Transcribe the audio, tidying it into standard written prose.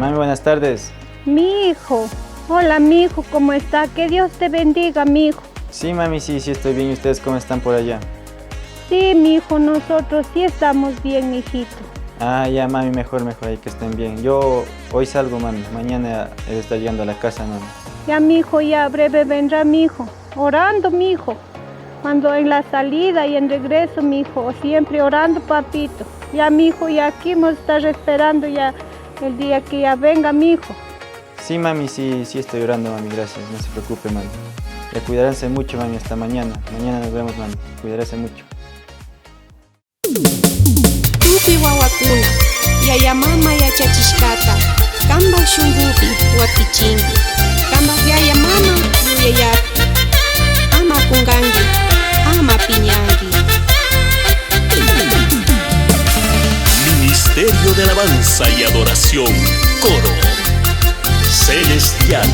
Mami, buenas tardes. Mi hijo. Hola, mi hijo, ¿cómo está? Que Dios te bendiga, mi hijo. Sí, mami, sí estoy bien. ¿Y ustedes cómo están por allá? Sí, mi hijo, nosotros sí estamos bien, mijito. Ah, ya, mami, mejor, ahí que estén bien. Yo hoy salgo, mami. Mañana he de estar llegando a la casa, mami. Ya, mi hijo, ya breve vendrá, mi hijo. Orando, mi hijo. Cuando en la salida y en regreso, mi hijo, siempre orando, papito. Ya, mi hijo, ya aquí vamos a estar esperando ya el día que ya venga, mi hijo. Sí, mami, sí estoy orando, mami, gracias. No se preocupe, mami. Ya cuidarse mucho, mami, hasta mañana. Mañana nos vemos, mami. Cuidarse mucho. Tupi wawakuna, yaya mama yachachishkata, kambak shungupi watichingi, kambak yaya mama yuyayapi, ama kungangi, ama piñangi. Ministerio de Alabanza y Adoración, Coro Celestial.